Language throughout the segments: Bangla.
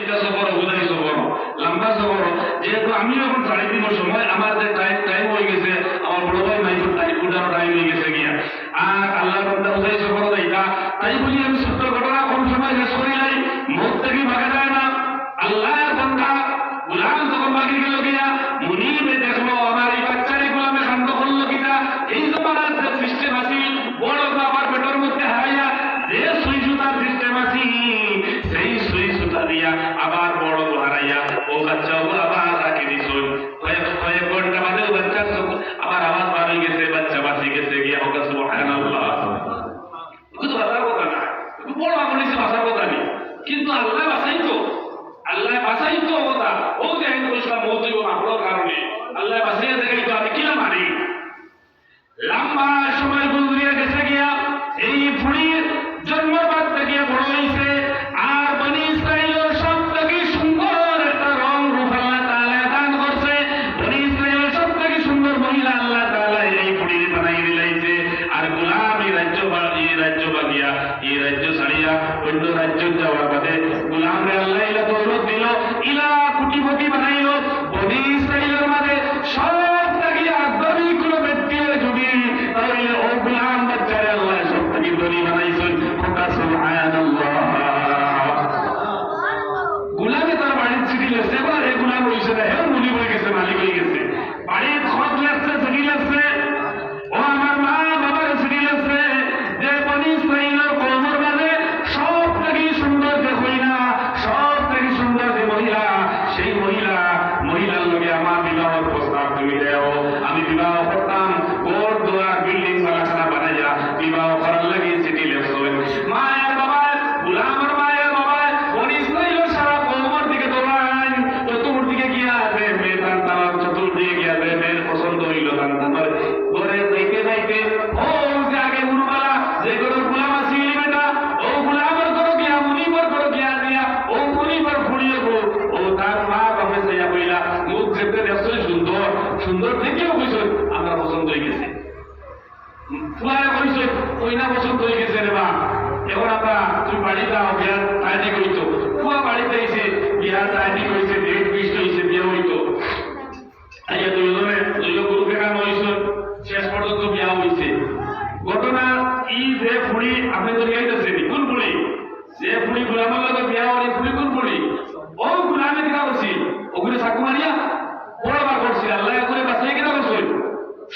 এটা সফর অবদানি সফর লম্বা সফর যেহেতু আমিও এখন 3.5 সময় আমার যে টাইম হয়ে গেছে আমার বড় ভাই মাইফুর টাইম উঠানো টাইম হয়ে গেছে গিয়া আর আল্লাহ বান্দা উঠাই সফর দেয়টা তাই বলি আমি সত্য ঘটনা কোন সময় শেষ করি নাই মত থেকে ভাগা যায় না আল্লাহ বান্দা গুলাম যখন বাকি গেল গিয়া মুনিবে দেখলো আমার এই বাচ্চারে গুলামে শান্ত করলো কিনা এই জমানার যে সিস্টেম আছে বড় বাবার পেটের মধ্যে হারাইয়া যে সুই সুতার সিস্টেম আছে সেই সুই সুতা দিয়া আবার বড় হারাইয়া ও বাচ্চাও আবার রাখি দিছ কয়েক ঘন্টা বাদে বাচ্চা আবার আওয়াজ বার হয়ে গেছে বাচ্চা বাঁচি গেছে গিয়া হোক সুবহানাল্লাহ কিন্তু বাঁচার কথা না বড় আমল হিসেবে বাঁচার কথা নেই কিন্তু আল্লাহ বাঁচাইতো কথা ও যে হিন্দু ইসলাম মৌতিব আপনার কারণে আল্লাহ বাঁচাইয়া দেখাইতো আমি কিনা মানি লম্বা সময় গুজরিয়া গেছে গিয়া এই ফুড়ির জন্মপাত থেকে বড় হয়েছে আর বনি ইসরায়েলের সব থেকে সুন্দর একটা রং রূপ আল্লাহ তাআলা দান করছে বনি ইসরায়েলের সব থেকে সুন্দর মহিলা আল্লাহ তাআলা এই ফুড়ির বানাই দিলাইছে আর গোলাম এই রাজ্য বাগিয়া এই রাজ্য ছাড়িয়া অন্য রাজ্য যাওয়ার বাদে গোলাম রে আল্লাহ ইলা দৌলত দিল ইলা কোটিপতি বানাইল বনি ইসরায়েলের মাঝে সব থেকে আদমি কোনো ব্যক্তি যদি তাহলে ও গোলাম বাচ্চারে আল্লাহ সব থেকে ধনী বানাইছেন সুবহানাল্লাহ গোলামে তার বাড়ির চিঠি লেখছে এবার এই গোলাম রয়েছে না এখন মুলি হয়ে গেছে মালিক হয়ে গেছে বাড়ির খত লেখছে চিঠি লেখছে ও আমার মা বাবার চিঠি লেখছে যে বনি ইসরায়েলের কওমের মাঝে সব থেকে সুন্দর যে হইনা সব থেকে সুন্দর যে মহিলা সেই মহিলার লগে আমার বিবাহের প্রস্তাব তুমি দেও আমি বিবাহ করতাম ঘর দুয়ার বিল্ডিং বালাখানা বানাইয়া বিবাহ করার লাগে চিঠি লেখছো মায়ের বাবা গোলামের মায়ের বাবা বনি ইসরায়েলের সারা কওমের দিকে দৌড়ান চতুর্দিকে গিয়া আছে মেয়ে তার চতুর্দিকে গিয়া মেয়ের পছন্দ হইল তার ঘরে যাইতে যাইতে ও যে আগে উরুবালা যে গরুর গোলাম আছে বেটা ও গোলামের ঘর গিয়া মুনিবর ঘর গিয়া দিয়া ও মুনিবর ফুড়িয়ে গো ও তার মা বাবা সাইয়া কইলা মুখ যেতে দেখছো সুন্দর সুন্দর থেকেও কইছো আমরা পছন্দ হয়ে গেছে ফুয়ারে কইছো কইনা পছন্দ হয়ে গেছে রে মা এখন আমরা তুমি বাড়ি যাও বিয়ার তাইনি কইতো ফুয়া বাড়িতে এসে বিয়ার তাইনি কইছে ডেট ফিক্সড হইছে বিয়ে হইতো আইয়া দুইজন গুরু কেরাম হইছে শেষ পর্যন্ত বিয়া হইছে ঘটনা ই যে ফুড়ি আপনি তো গাইতেছেন কোন ফুড়ি যে ফুড়ি গোলামের লগে বিয়া হই ফুড়ি কোন ফুড়ি ও গোলামে কিনা করছি ওগুলো চাকু মারিয়া বড় বার করছি আল্লাহ করে বাঁচাই কিনা করছে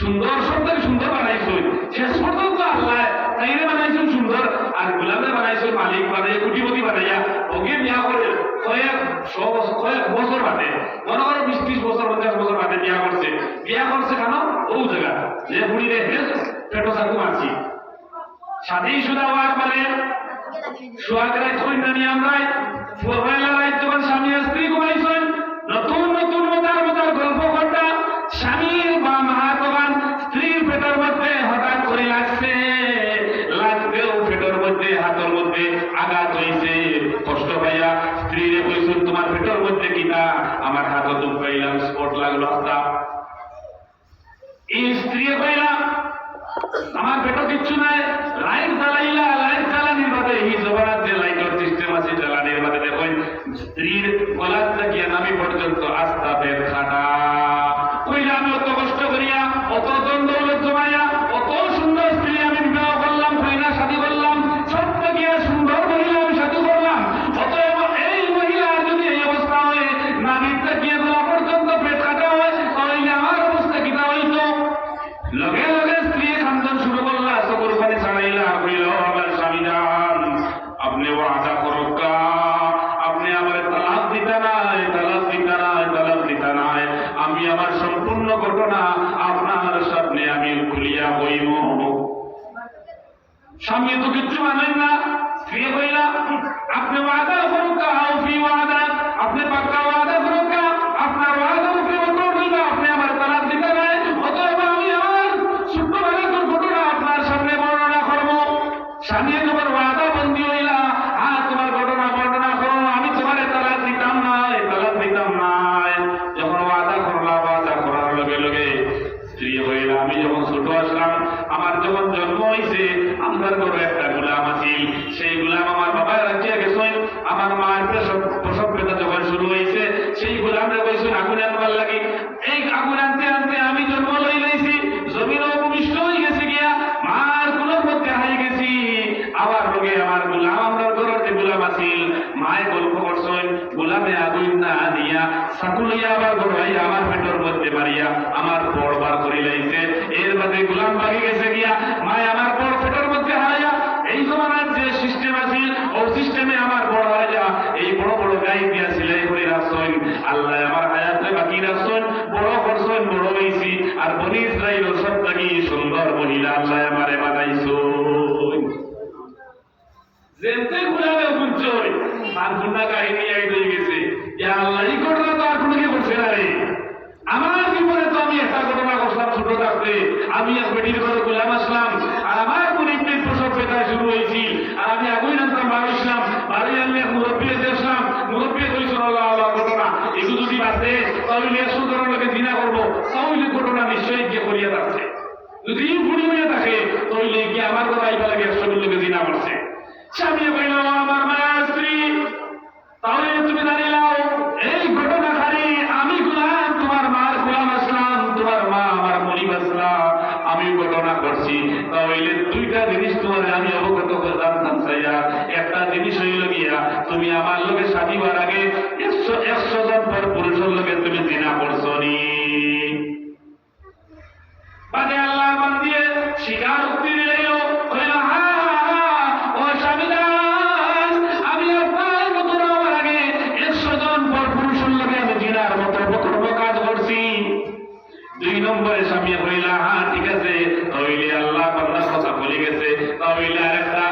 সুন্দর সব থেকে সুন্দর বানাইছে শেষ পর্যন্ত আল্লাহ তাইরে বানাইছেন সুন্দর আর গোলামে বানাইছে মালিক বানাইয়া কোটিপতি বানাইয়া ওকে বিয়া করে কয়েক বছর বাদে মনে করো 20-30 বছর 50 বছর বাদে বিয়া করছে কেন ও জায়গা যে বুড়িরে পেটো চাকু মারছি সাথেই সুদা হওয়ার পরে সোহাগরাই কন্যা আমরাই ফোরওয়েলারাই যখন স্বামী আর স্ত্রী ঘুমাইছেন নতুন মতার গল্প ঘটা স্বামীর বা মাহাতবান স্ত্রীর পেটের মধ্যে হঠাৎ করে লাগতেও পেটের মধ্যে হাতের মধ্যে আঘাত হয়েছে কষ্ট পাইয়া স্ত্রীরে কইছেন তোমার পেটের মধ্যে কিনা আমার হাতে দুঃখ পাইলাম স্পট লাগলো হাতটা এই স্ত্রী কইলা আমার পেটে কিচ্ছু নাই লাইট জ্বালানির বাদে এই জবানার যে লাইটের সিস্টেম আছে জ্বালানির বাদে দেখুন স্ত্রীর গলার থেকে নামি পর্যন্ত আস্থা বের খাটা কইলা আমি অত কষ্ট করিয়া অত দণ্ডৌলত জমাইয়া অত সুন্দর স্ত্রী আমি বিবাহ করলাম কইনা শাদী করলাম সব থেকে সুন্দর মহিলা আমি শাদী করলাম অতএব এই মহিলা যদি এই অবস্থা হয় নামির থেকে গলা পর্যন্ত পেট কাটা হয় তাহলে আমার অবস্থা কিনা হইতো লগে লগে স্ত্রী খান্দন শুরু করলা চকুর পানি ছাড়াইলা কইল আমার স্বামী যান আপনি ওয়াদা করুকা আপনি আমার তালাক দিতে নাই আমি আমার সম্পূর্ণ ঘটনা আপনার সামনে আমি খুলিয়া বইব স্বামী তো কিচ্ছু মানেন না স্ত্রী কইলা আপনি ওয়াদা করুকা ফি ওয়াদা আপনি পাক্কা ওয়াদা করুকা আপনার ওয়াদার উপরে অটল হইবা আপনি আমার তালাক দিতে নাই অতএব আমি আমার ছোট্ট বালকের ঘটনা আপনার সামনে বর্ণনা করব স্বামী তোমার ওয়াদা বন্দী হইলা তোমার ঘটনা বর্ণনা করো আমি তোমার তালাক দিতাম নাই যখন ওয়াদা করার লগে লগে স্ত্রী হইলা আমি যখন ছোট আসলাম আমার যখন জন্ম হয়েছে আমার ঘরে একটা গোলাম আছিল সেই গোলাম আমার বাবার করছেন গোলামে আগুন না দিয়া সাকুলিয়া আবার গড়াই আমার পেটের মধ্যে মারিয়া আমার পর বার করে লাইছে। এর বাদে গোলাম ভাগে গেছে গিয়া মায় আমার পর পেটের মধ্যে হারাইয়া এই জমানার যে সিস্টেম আছে ও সিস্টেমে আমার বড় হারাইয়া এই বড় বড় গাই দিয়া সিলাই করে রাখছেন। আল্লাহ আমার হায়াতে বাকি রাখছেন, বড় করছেন, বড় হয়েছি। আর বনি ইসরাইল সব থাকি সুন্দর মহিলা আল্লাহ আমারে বানাইছেন। যেতে গোলামে বুঝছই আর গুন্ডা কাহিনী হয়ে গেছে। আল্লাহ এই ঘটনা তো আর কোনো কে করছে না রে। আমার জীবনে তো আমি একটা ঘটনা করলাম ছোট থাকতে, আমি এক বেটির ঘরে গোলাম আসলাম আর আমার গরিবদের প্রসব পেটা শুরু হয়েছি। আর আমি আগুই নামতাম বারো ইসলাম, বারোই আমি এক মুরব্বী আসলাম, মুরব্বী হয়েছিল আল্লাহ ঘটনা এগুলো যদি বাঁচে তাহলে 100 লোকে জিনা করবো, তাহলে ঘটনা নিশ্চয়ই গিয়ে করিয়া যাচ্ছে। যদি বুড়ি হইয়া থাকে তাহলে গিয়ে আমার ঘরে আইবা লাগে 100 লোকে জিনা করছে। স্বামী কইল আমার মায়ের স্ত্রী, তাহলে তুমি দাঁড়িয়ে নাও, এই ঘটনা খালি আমি গোলাম তোমার মার গোলাম আসলাম, তোমার মা আমার মনিব আসলাম, আমি ঘটনা করছি। তাহলে দুইটা জিনিস তোমার আমি অবগত জানতাম চাইয়া। একটা জিনিস হইল গিয়া তুমি আমার লোকে স্বামী হওয়ার আগে 100 জন পর পুরুষের লোকে তুমি জিনা করছো নি। বাদে আল্লাহ মান দিয়ে শিকার উক্তি দিল, কইল হ্যাঁ ও স্বামীদান, আমি আপনার মতো হওয়ার আগে 100 জন পর পুরুষের লোকে আমি জিনার মতো অপকর্ম কাজ করছি। 2 নম্বরে স্বামী কইল হ্যাঁ ঠিক আছে, তাহলে আল্লাহ বান্দার কথা বলে গেছে। তাহলে আরেকটা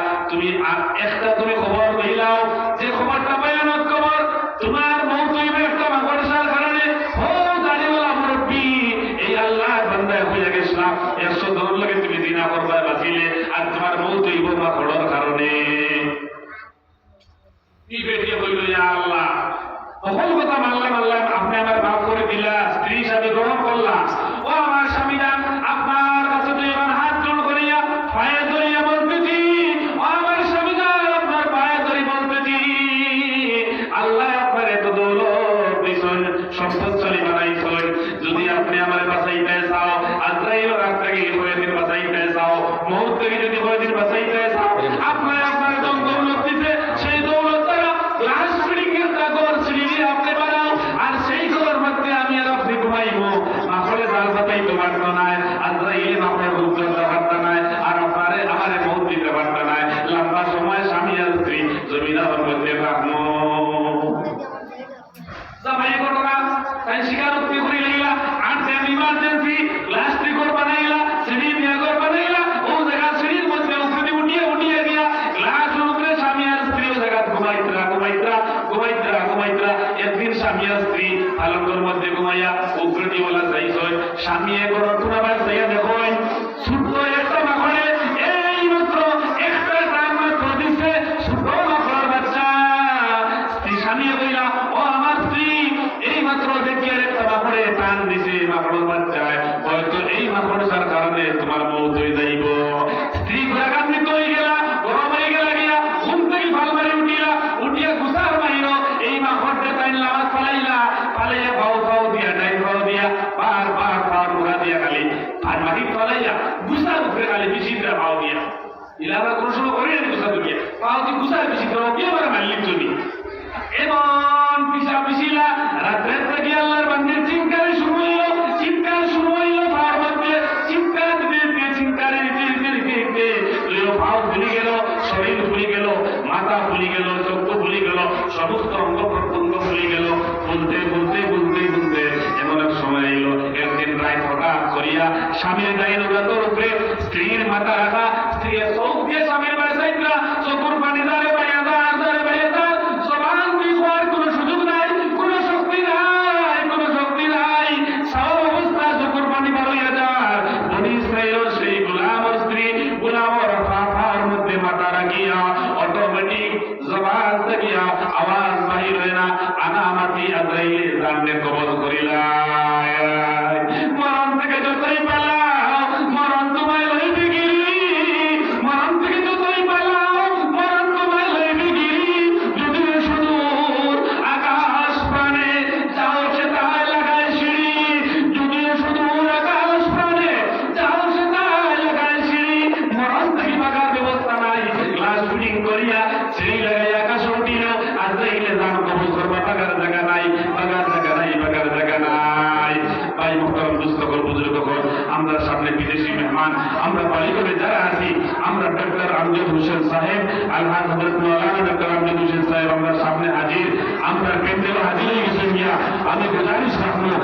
তুমি খবর লইলাও, যে খবরটা ভয়ানক খবর, তোমার মৌত হইবে একটা মাকড়সার কারণে। ও দাড়িওয়ালা মুরব্বী, এই আল্লাহ বান্দায় হইয়া গেছিলাম 100 জন লোকে তুমি জিনা করবা বাঁচিলে, আর তোমার মৌত হইব মাকড়ের কারণে। কি বেটিয়ে বলল ইয়া আল্লাহ, সকল কথা মানলাম, আল্লাহ আপনি আমার মাফ করে দিলা, স্ত্রী হিসাবে গ্রহণ করলাম। ও আমার স্বামীরা, আপনার কাছে তো এবার হাত জোড় করিয়া পায়ে ধরিয়া বলতেছি, ও আমার স্বামীরা আপনার পায়ে ধরে বলতেছি, আল্লাহ আপনার এত দৌলত দিছেন, সম্পদশালী বানাইছেন। যদি আপনি আমার বাঁচাইতে চাও, আজরাইলের হাত থেকে কয়েকদিন বাঁচাইতে চাও, মউত থেকে যদি কয়েকদিন বাঁচাইতে চাও, আপনার আপনার যত দৌলত দিছে সেই দৌলত দ্বারা লাশ ফিডিংয়ের কাগজ ছিড়িয়ে আপনি বানাও, আর সেই ঘরের মধ্যে আমি আর আপনি ঘুমাইব। মাখলে জাল বাতাইতে পারত না, আজরাইলে মাখলের রূপ ধরতে পারত না, আর আপনারে আমারে মউত দিতে পারত না। লম্বা সময় স্বামী আর স্ত্রী জমিনের মধ্যে রাখবো। জামাই ঘটনা তাই স্বীকারোক্তি করে লইলা, আর তেম ইমার্জেন্সি লাস্টিক ঘর বানাইলা, সিঁড়ি দিয়া ঘর বানাইলা, ও জায়গা সিঁড়ির মধ্যে উপরে উঠিয়ে গিয়া গ্লাস উপরে স্বামী আর স্ত্রী ও জায়গা ঘুমাইতরা। একদিন স্বামী আর স্ত্রী আলঙ্গর মধ্যে ঘুমাইয়া উপরে বলা যাইছয়, স্বামী একবার অর্থনাবার যাইয়া দেখেন ছোট্ট একটা মাখড়ে এই মাত্র একটা টান মাত্র দিচ্ছে, ছোট মাখড়ার বাচ্চা। স্বামী কইলা ও আমার স্ত্রী, এই মাত্র দেখি আর একটা মাখড়ে টান দিছে মাখড়ের বাচ্চায়, হয়তো এই মাখড়ার কারণে তোমার মৌত হয়ে যাইব। স্ত্রী ঘোরাঘান্বিত হয়ে গেলা, গরম হয়ে গেলা গিয়া ঘুম থেকে ভাল মারি উঠিয়া গুসার মাইল এই মাখড়টা তাই লামাজ পালাইয়া পাও দিয়া ডাইন পাও দিয়া পার মুড়া দিয়া খালি আর মাটি পালাইয়া গুসার উপরে খালি বিচিত্রা পাও দিয়া ইলাকা কোনো সময় করে গুসা দুনিয়া পাও দিয়ে গুসার বিচিত্রা দিয়ে আমার মালিক চলি এমন পিছিলা রাত্রের থেকে আল্লাহর বান্দির চিৎকারে শুরু হইল, পাওয়ার মধ্যে চিৎকার দিতে পাও ভুলি গেল, শরীর ভুলি গেল, মাথা ভুলি গেল, চক্ষু ভুলি গেল, সমস্ত অঙ্গ প্রত্যঙ্গ ভুলি গেল। বলতে এমন এক সময় এলো, একদিন রায় হঠাৎ করিয়া স্বামীর গায়ের উড়াতর উপরে স্ত্রীর মাথা রাখা, স্ত্রীর চোখ দিয়ে স্বামীর বাসাইরা চকুর পানি দাঁড়ে বাইয়া দাঁড় সমান দুই হওয়ার কোনো সুযোগ নাই, কোনো শক্তি নাই, সব অবস্থা চকুর পানি বার হইয়া যার। বনি ইসরাইলের সেই গোলামর স্ত্রী গোলামর ফাফার মধ্যে মাথা রাখিয়া অটোমেটিক জবান থেকে আওয়াজ বাহির হয় না, আনামাতি আজরাইলে জানলে কবল করিলা। মরণ থেকে যতই পালাও মরণ তোমায় লইবে গিরি, মরণ থেকে যতই পালাও মরণ তোমায় লইবে গিরি। যদি সুদূর আকাশ প্রাণে যাও সে তাই লাগায় সিঁড়ি, যদি সুদূর আকাশ প্রাণে যাও সে তাই লাগায় সিঁড়ি। মরণ থেকে পাকার ব্যবস্থা নাই, গ্লাস ফিটিং করিয়া সিঁড়ি লাগাই আকাশ উঠিল, আজরাইলে জান আমরা সামনে বিদেশি মেহমান আমরা বাড়ি করে যারা আছি আমরা ডক্টর আমজাদ হোসেন সাহেব আলহাজ হযরত মাওলানা ডক্টর আমজাদ হোসেন সাহেব আমরা সামনে হাজির আমরা কেন্দ্রে হাজির হয়ে গেছেন মিয়া আমি গুজারিশ রাখবো